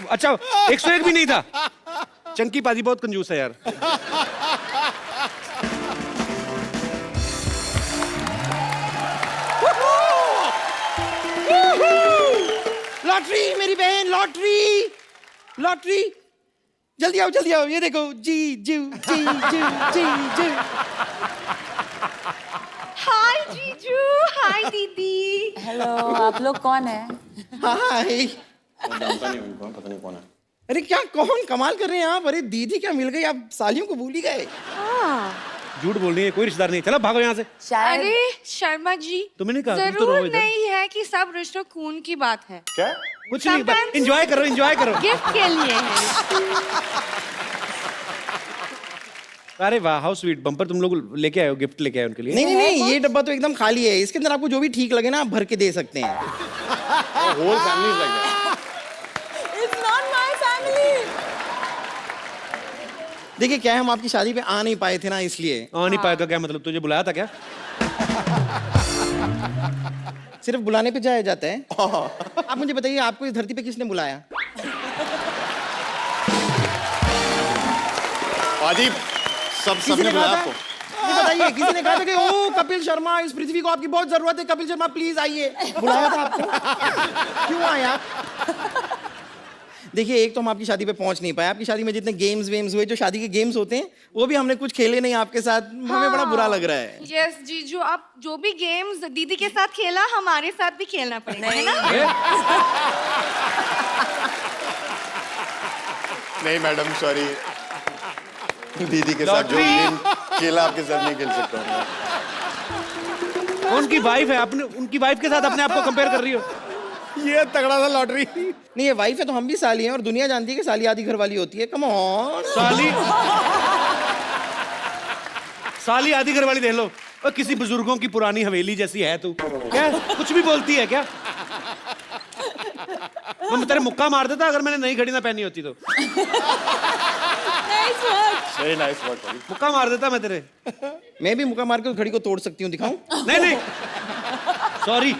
अच्छा 101 भी नहीं था? चंकी पाजी बहुत कंजूस है यार। लॉटरी मेरी बहन, लॉटरी लॉटरी, जल्दी आओ, ये देखो, जी जी जी जी जी जी। हाय जीजू, हाय दीदी। हेलो, आप लोग कौन है? हाय। जानता नहीं उनको, पता नहीं कौन है। अरे क्या, कौन कमाल कर रहे हैं आप? अरे दीदी क्या मिल गई, आप सालियों को भूल ही गए। झूठ बोल रही है, कोई रिश्तेदार नहीं। चलो भागो यहाँ से। शायद अरे शर्मा जी, तुम्हें नहीं कहा, तुम तो जरूर रहो इधर। नहीं है कि सब रिश्तों खून की बात है। क्या? कुछ नहीं, Sometimes- एंजॉय करो, एंजॉय करो। गिफ्ट के लिए है। अरे वाह, हाउ स्वीट। बम्पर तुम लोग लेके आए हो, गिफ्ट लेके आए उनके लिए। नहीं, ये डब्बा तो एकदम खाली है, इसके अंदर आपको जो भी ठीक लगे ना आप भर के दे सकते हैं। Whole family like that. It's not my family. देखिए क्या है, हम आपकी शादी पे आ नहीं पाए थे ना, इसलिए। आ नहीं पाएगा क्या मतलब? तुझे बुलाया था क्या? सिर्फ बुलाने पे जाया जाता है। आप मुझे बताइए, आपको इस धरती पे किसने बुलाया? पाजी, किसी सबने ने बुलाया कहा आपको? था? ये बताइए, किसी ने कहा था कि ओ कपिल शर्मा, इस पृथ्वी को आपकी बहुत जरूरत है, कपिल शर्मा प्लीज आइए? बुलाया था आपको? क्यों आया? देखिए, एक तो हम आपकी शादी पे पहुंच नहीं पाए। आपकी शादी में जितने गेम्स वेम्स हुए, जो शादी के गेम्स होते हैं, वो भी हमने कुछ खेले नहीं आपके साथ। हमें बड़ा बुरा लग रहा है। यस जीजू, आप जो भी गेम्स दीदी के साथ खेला, हमारे साथ भी खेलना पड़ेगा, है ना? नहीं मैडम, सॉरी। दीदी के साथ जो गेम खेला आपके साथ नहीं खेल सकता हूँ। उनकी वाइफ है, अपने उनकी वाइफ के साथ अपने आप को कंपेयर कर रही हो। ये तगड़ा सा लॉटरी। नहीं, ये वाइफ है तो हम भी साली हैं, और दुनिया जानती है कि साली आधी घर वाली होती है। Come on. साली आधी घर वाली देख लो। और किसी बुजुर्गों की पुरानी हवेली जैसी है तू। क्या कुछ भी बोलती है क्या? मैं तेरे मुक्का मार देता अगर मैंने नई घड़ी ना पहनी होती तो। वेरी नाइस वर्क पाजी। मुक्का मार देता मैं तेरे। मैं भी मुक्का मार के उस घड़ी को तोड़ सकती हूँ, दिखाऊं? नहीं, सॉरी।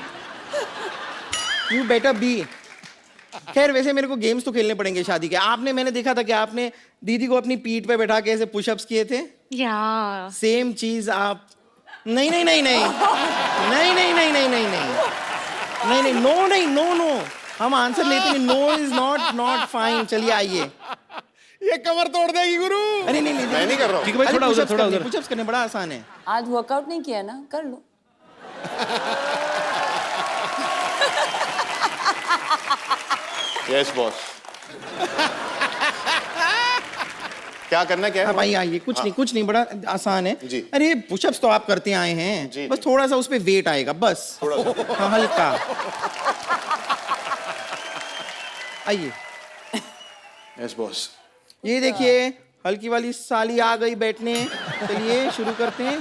You better be. खैर, वैसे मेरे को गेम्स तो खेलने पड़ेंगे शादी के। मैंने देखा था कि आपने दीदी को अपनी पीठ पे बैठा के ऐसे पुशअप्स किए थे। या सेम चीज आप। नहीं, नो, हम आंसर लेते नहीं। No is not fine. चलिए आइए। ये कमर तोड़ देगी गुरु। अरे नहीं, मैं नहीं कर रहा हूँ। ठीक है भाई, थोड़ा उधर। पुशअप्स करने बड़ा आसान है। आज वर्कआउट नहीं किया ना, कर लो। Yes boss. क्या करना क्या है? हाँ भाई आइए, कुछ नहीं, बड़ा आसान है जी। अरे पुशअप्स तो आप करते आए हैं जी, बस जी। थोड़ा सा उस पे वेट आएगा, बस हाँ, हल्का। आइए, यस बॉस। ये देखिए हल्की वाली साली आ गई बैठने। चलिए शुरू करते हैं।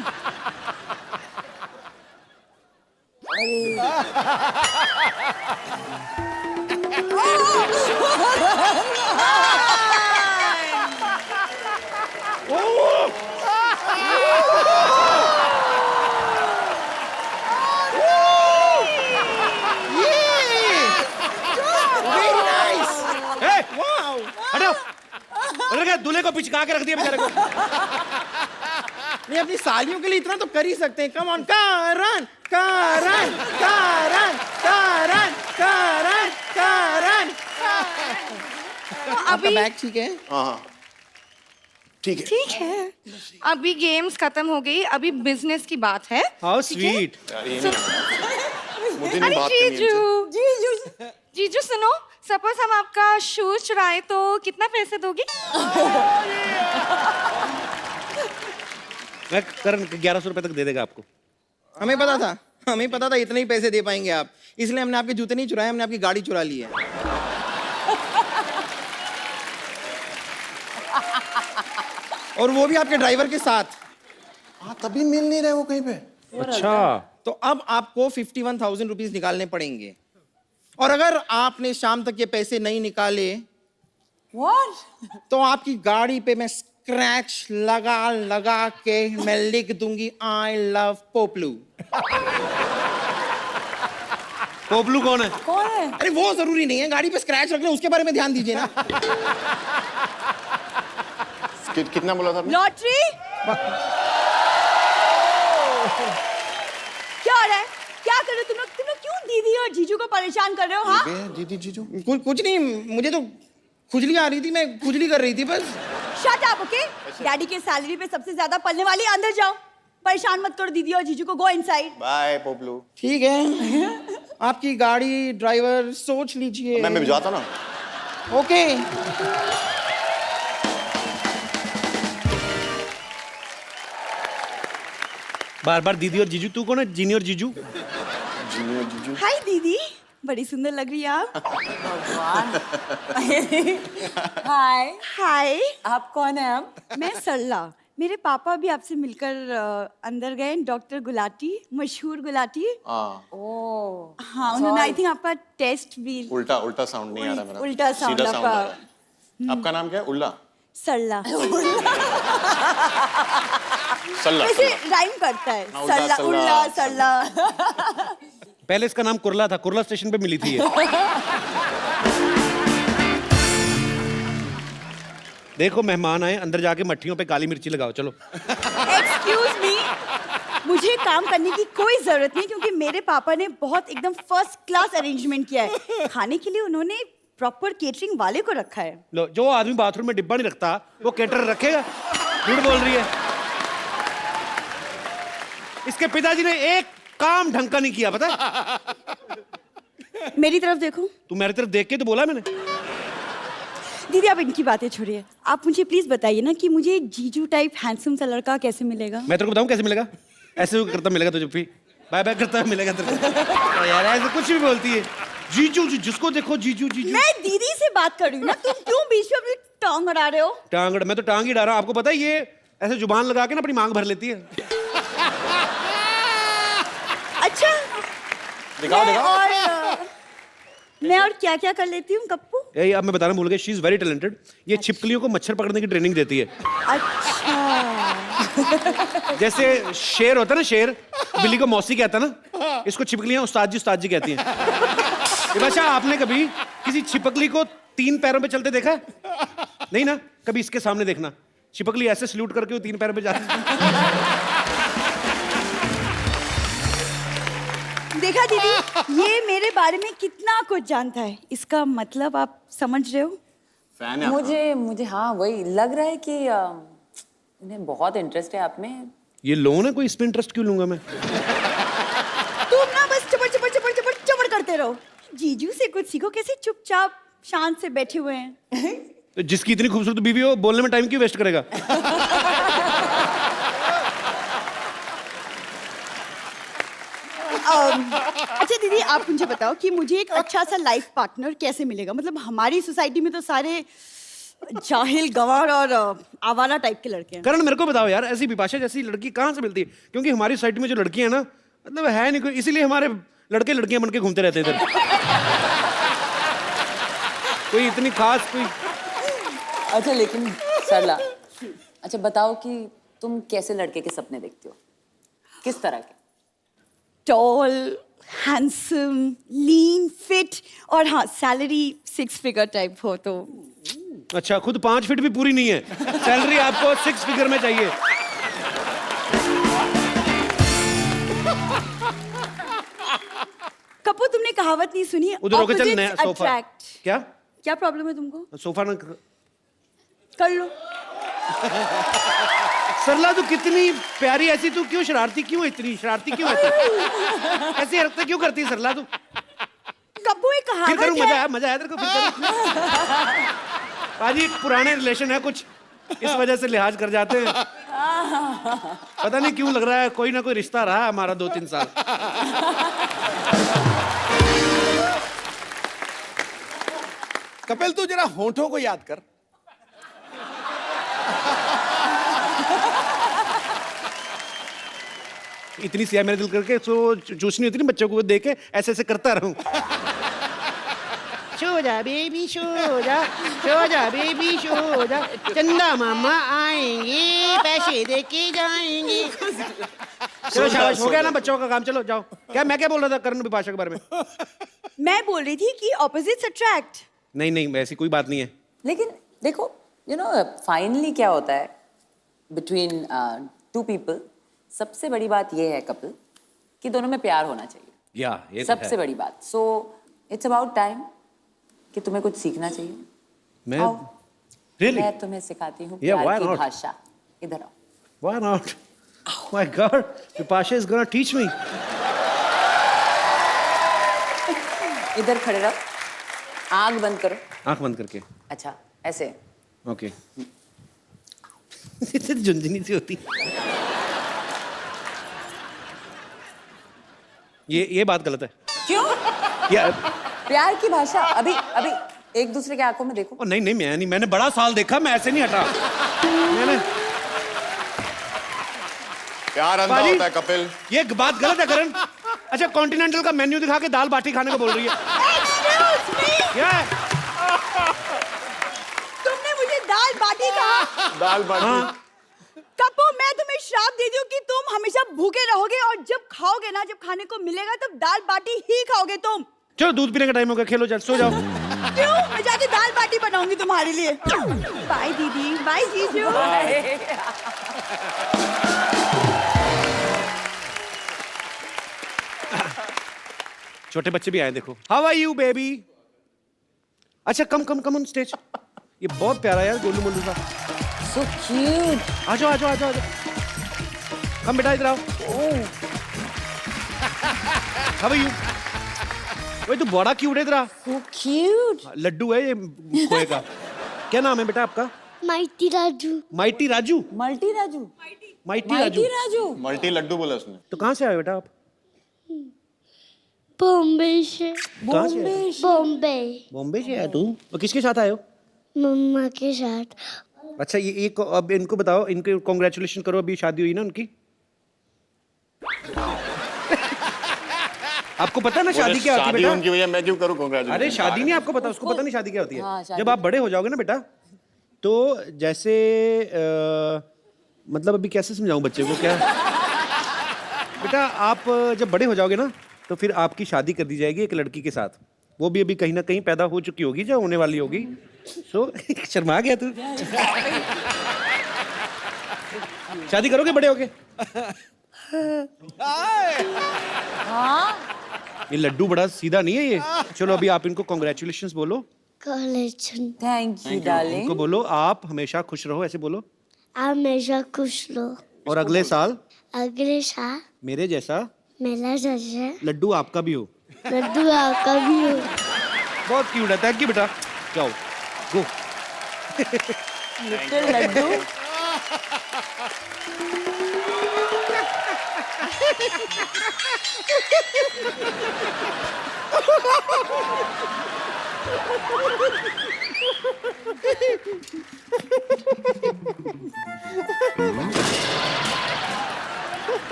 Very nice. वाओ, हटो। उधर क्या दूल्हे को पिचका के रख दिया बेचारे को। नहीं, अपनी सालियों के लिए इतना तो कर ही सकते हैं। कम ऑन, कारण कारण कारण कारण कारण कारण। आपका अभी बैग ठीक है? हाँ ठीक है। ठीक है, अभी गेम्स खत्म हो गई, अभी बिजनेस की बात है। हाउ ठीक है? स्वीट। यार ये नहीं, मुझे नहीं अरे बात करनी है जीजू, जीजू सुनो, सपोज हम आपका शूज चुराए तो कितना पैसे दोगी? मैं करण 1100 रुपए तक दे देगा आपको। हमें पता था इतने ही पैसे दे पाएंगे आप, इसलिए हमने आपके जूते नहीं चुराए, हमने आपकी गाड़ी चुरा ली है। और वो भी आपके ड्राइवर के साथ। हाँ तभी मिल नहीं रहे वो कहीं पे। अच्छा, तो अब आपको 51,000 रुपीज निकालने पड़ेंगे, और अगर आपने शाम तक ये पैसे नहीं निकाले What? तो आपकी गाड़ी पे मैं स्क्रैच लगा के मैं लिख दूंगी आई लव पोपलू। पोपलू कौन है? कौन है? अरे वो जरूरी नहीं है, गाड़ी पे स्क्रैच रख ले उसके बारे में ध्यान दीजिए ना। कितना बोला था आपने? लॉटरी? क्या हो रहा है? क्या कर रहे हो तुम लोग क्यों दीदी और और जीजू को परेशान कर रहे हो? हाँ, दीदी जीजू कुछ नहीं, मुझे तो खुजली आ रही थी, मैं खुजली कर रही थी बस। Shut up, okay? डैडी के सैलरी पे सबसे ज्यादा पलने वाली, अंदर जाओ। परेशान मत करो दीदी और जीजू को, गो इनसाइड। बाय पोपलू। ठीक है, आपकी गाड़ी ड्राइवर सोच लीजिए। मैं भिजवाता ना। ओके। बार बार दीदी और जीजू, तू कौन है? जीनी और जीजू? जीनी और जीजू। हाय दीदी, बड़ी सुंदर लग रही है आप। हाय, हाय, आप कौन है? आप? मैं सरला। मेरे पापा भी आपसे मिलकर अंदर गए, डॉक्टर गुलाटी, मशहूर गुलाटी। ओह, हाँ, उन्होंने आई थिंक आपका टेस्ट भी। उल्टा उल्टा साउंड नहीं आ रहा मेरा। उल्टा साउंड सीधा sound आ आपका। रहा है। आपका नाम क्या है? उल्ला। सरला। सल्ला। वैसे राइम करता है। हाँ, उल्टा, सरला, सल्ला, उल्ला, सरला। पहले इसका नाम कुरला था, कुरला स्टेशन पे मिली थी ये। देखो मेहमान आए, अंदर जाके मट्ठियों पे काली मिर्ची लगाओ, चलो। एक्सक्यूज मी, मुझे काम करने की कोई जरूरत नहीं, क्योंकि मेरे पापा ने बहुत एकदम फर्स्ट क्लास अरेंजमेंट किया है। खाने के लिए उन्होंने प्रॉपर केटरिंग वाले को रखा है। लो, जो आदमी बाथरूम में डिब्बा नहीं रखता वो केटर रखेगा? झूठ बोल रही है। इसके पिताजी ने एक काम ढंग का नहीं किया, पता है? मेरी तरफ देखो। तू मेरी तरफ देख के तो बोला मैंने। दीदी आप इनकी बातें छोड़िए, आप मुझे प्लीज बताइए ना कि मुझे जीजू टाइप हैंडसम सा लड़का कैसे मिलेगा? मैं तेरे को बताऊं कैसे मिलेगा? ऐसे करता मिलेगा तुझे, भी बाय बाय करता मिलेगा तेरे को। यार ऐसे कुछ भी बोलती है। जीजू जी, जिसको देखो जीजू जीजू। मैं दीदी से बात कर रही हूँ ना, तुम क्यों बीच में अपनी टांग अड़ा रहे हो? टांग? मैं तो टांग ही डाल रहा हूँ। आपको पता है ये ऐसे जुबान लगा के ना अपनी मांग भर लेती है। अच्छा, दिखाओ दिखाओ। मैं और क्या क्या कर लेती हूँ गप्पू? यही अब मैं बताना भूल गया, शी इज वेरी टैलेंटेड। ये छिपकलियों को मच्छर पकड़ने की ट्रेनिंग देती है। अच्छा, जैसे शेर होता है ना, शेर बिल्ली को मौसी कहता है ना, इसको छिपकलियां उस्ताद जी कहती हैं। बादशाह, आपने कभी किसी छिपकली को 3 पैरों पे चलते देखा है? नहीं ना? कभी इसके सामने देखना, छिपकली ऐसे सल्यूट करके वो 3 पैरों पे जाती है। देखा दीदी, ये मेरे बारे में कितना कुछ जानता है। इसका मतलब आप समझ रहे हो? फैन है। मुझे हाँ वही लग रहा है कि इन्हें बहुत इंटरेस्ट है आप में। ये लोन है कोई, इसमें इंटरेस्ट क्यों लूंगा मैं? तुम ना बस चबर चबर चबर चबर चबर करते रहो। जीजू से कुछ सीखो, कैसे चुपचाप शांत से बैठे हुए हैं। तो जिसकी इतनी खूबसूरत बीवी हो, बोलने में टाइम क्यों वेस्ट करेगा? अच्छा दीदी, आप मुझे बताओ कि मुझे एक अच्छा सा लाइफ पार्टनर कैसे मिलेगा? मतलब हमारी सोसाइटी में तो सारे जाहिल, गंवार और आवारा टाइप के लड़के हैं। करण, मेरे को बताओ यार, ऐसी बिपाशा जैसी लड़की कहाँ से मिलती है? क्योंकि हमारी सोसाइटी में जो लड़कियां हैं ना, मतलब है नहीं कोई, इसीलिए हमारे लड़के लड़कियां बन के घूमते रहते हैं इधर। कोई इतनी खास कोई। अच्छा लेकिन सरला, अच्छा बताओ कि तुम कैसे लड़के के सपने देखते हो? किस तरह के? टॉल, हैंडसम, लीन, फिट और हाँ सैलरी 6 फिगर टाइप हो तो। अच्छा, खुद 5 फीट भी पूरी नहीं है, सैलरी आपको 6 फिगर में चाहिए। कपूर, तुमने कहावत नहीं सुनी? उधर होके चल, Opposites नया सोफा। attract। क्या क्या प्रॉब्लम है तुमको? सोफा ना कर लो। सरला, तू कितनी प्यारी, ऐसी तू क्यों शरारती, क्यों इतनी शरारती क्यों है तू? ऐसी हरकतें क्यों करती है सरला तू? कपूर, एक फिर करूं? कहावत है। मजा आया तेरे को? फिर करूं? बाजी, पुराने रिलेशन है कुछ, इस वजह से लिहाज कर जाते हैं। पता नहीं क्यों लग रहा है कोई ना कोई रिश्ता रहा है हमारा 2-3 साल। कपिल, तू जरा होठों को याद कर। इतनी सिया मेरे दिल करके सो चूसनी होती नहीं बच्चों को, देख के ऐसे ऐसे करता रहूं। सो जा बेबी, सो जा बेबी, सो जा। चंदा मामा आएंगे, पैसे दे के जाएंगे। चलो शाबाश, हो गया ना बच्चों का काम, चलो जाओ। मैं क्या बोल रहा था करण बिपाशा के बारे में? मैं बोल रही थी कि ऑपोजिट्स अट्रैक्ट। नहीं नहीं, ऐसी कोई बात नहीं है। लेकिन देखो, यू नो फाइनली क्या होता है बिटवीन 2 पीपल, सबसे बड़ी बात ये है कपिल कि दोनों में प्यार होना चाहिए। या ये तो सबसे बड़ी बात। सो इट्स अबाउट टाइम कि तुम्हें कुछ सीखना चाहिए। मैं आओ, रियली मैं तुम्हें सिखाती हूँ Yeah, why प्यार की not? भाषा। इधर आओ। Why not? Oh my God, Vipasha is gonna teach me. इधर खड़े रहो, आग बंद करो। आंख बंद करके। अच्छा ऐसे। ओके। इससे झुंझुनी सी होती। ये बात गलत है। क्यों? या प्यार की भाषा। अभी अभी एक दूसरे के आंखों में देखो। ओ नहीं नहीं मैंने बड़ा साल देखा, मैं ऐसे नहीं हटा। मैंने प्यार अंधा बाजी, होता है कपिल। ये बात गलत है करण। अच्छा कॉन्टिनेंटल का मेन्यू दिखा के दाल बाटी खाने को बोल रही है। क्या है? तुमने मुझे दाल बाटी कहा। दाल बाटी। हाँ। कपू, मैं तुम्हें श्राप देती हूँ कि तुम हमेशा भूखे रहोगे और जब खाओगे ना, जब खाने को मिलेगा तब दाल बाटी ही खाओगे तुम। चलो दूध पीने का टाइम हो गया, खेलो चल, सो जाओ। क्यों? मैं जाके दाल बाटी बनाऊंगी तुम्हारे लिए। बाय दीदी, बाय जीजू। छोटे बच्चे भी आए देखो। How are you baby? अच्छा कम ऑन स्टेज। ये बहुत प्यारा यार गोलू मोलू का। So cute. आ जाओ। कम बेटा इधर आओ। How are you? ओए तू बड़ा क्यूट है, इधर आ। So cute. लड्डू है ये खोए का। क्या नाम है बेटा आपका? Mighty Raju. Mighty Raju. Multi Raju. Mighty mighty Raju. Raju. Multi लड्डू बोला उसने। तो कहाँ से आए बेटा आप? बॉम्बे से। कहाँ से आए? बॉम्बे। बॉम्बे से आया तू? और किसके साथ आए हो? मम्मा के साथ। अच्छा ये अब इनको बताओ, इनके कॉन्ग्रेचुलेशन करो, अभी शादी हुई ना उनकी। आपको पता है ना शादी क्या होती है शादी बेटा? उनकी वजह मैं क्यों करूं कांग्रेचुलेशन? अरे शादी नहीं आपको पता, उसको पता नहीं शादी क्या होती है। हाँ, शादी जब आप बड़े हो जाओगे ना बेटा, तो जैसे मतलब अभी कैसे समझाऊं बच्चे को क्या? बेटा आप जब बड़े हो जाओगे ना, तो फिर आपकी शादी कर दी जाएगी एक लड़की के साथ। वो भी अभी कहीं ना कहीं पैदा हो चुकी होगी, जो होने वाली होगी। सो शर्मा गया तू। शादी करोगे बड़े होके? हाँ। ये लड्डू बड़ा सीधा नहीं है ये। चलो अभी आप इनको कॉन्ग्रेचुलेशंस बोलो। कॉलेज। Thank you darling. इनको बोलो आप हमेशा खुश रहो, ऐसे बोलो। आप हमेशा खुश लो। और अगले साल अगले साल मेरे जैसा मेला जैसे लड्डू आपका भी हो। लड्डू आपका भी हो। बहुत क्यूट है। थैंक यू बेटा। जाओ गो। लिटिल लड्डू।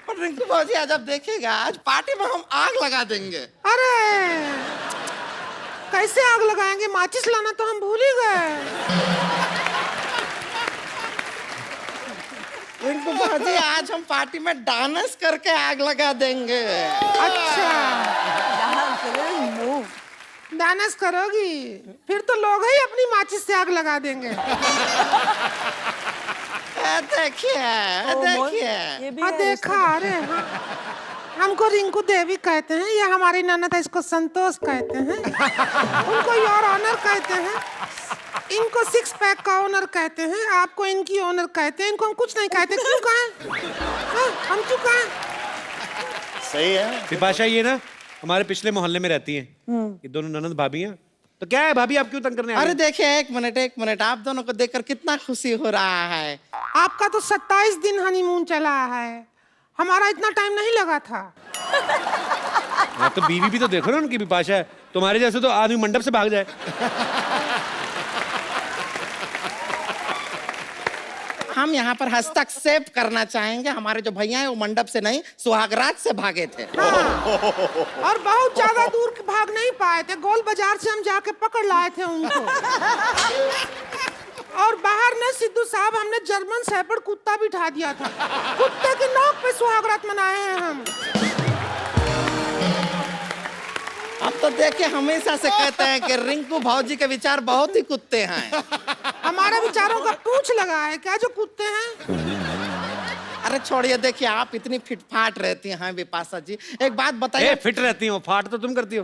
पर रिंकू बाबूजी आज आप देखिएगा, आज पार्टी में हम आग लगा देंगे। अरे कैसे आग लगाएंगे? माचिस लाना तो हम भूल ही गए। रिंकू बाबूजी आज हम पार्टी में डांस करके आग लगा देंगे। अच्छा डांस करोगी? फिर तो लोग ही अपनी माचिस से आग लगा देंगे। देखिए हाँ देखा। अरे हाँ। हमको रिंकू देवी कहते हैं, ये हमारी ननद है, इसको संतोष कहते हैं, उनको योर ऑनर कहते हैं, इनको सिक्स पैक का ओनर कहते हैं, आपको इनकी ओनर कहते हैं, इनको हम कुछ नहीं कहते। क्यों कहें? हाँ, हम क्यों कहें? सही है। विपाशा ये ना हमारे पिछले मोहल्ले में रहती हैं। ये दोनों ननद भाभी हैं। तो क्या है भाभी, आप क्यों तंग करने आ रहे अरे देखिए एक मिनट, आप दोनों को देखकर कितना खुशी हो रहा है। आपका तो 27 दिन हनीमून चला है, हमारा इतना टाइम नहीं लगा था। हैं? तो बीवी भी तो देखो ना उनकी। विपाशा है तुम्हारे जैसे तो आदमी मंडप से भाग जाए। हम यहाँ पर हस्तक्षेप करना चाहेंगे, हमारे जो भैया हैं वो मंडप से नहीं सुहागरात से भागे थे। और बहुत ज्यादा दूर भाग नहीं पाए थे, गोल बाजार से हम जाके पकड़ लाए थे उनको। और बाहर ने सिद्धू साहब हमने जर्मन शेफर्ड कुत्ता बिठा दिया था, कुत्ते की नोक पे सुहागरात मनाए हैं हम। अब तो देखिए हमेशा से कहते हैं कि रिंकू भाऊजी के विचार बहुत ही कुत्ते हैं। हमारे विचारों का पूछ लगा है क्या जो कुत्ते हैं? अरे छोड़िए, देखिए आप इतनी फिटफाट रहती हैं बिपाशा जी, एक बात बताइए। फिट रहती हो, फाट तो तुम करती हो।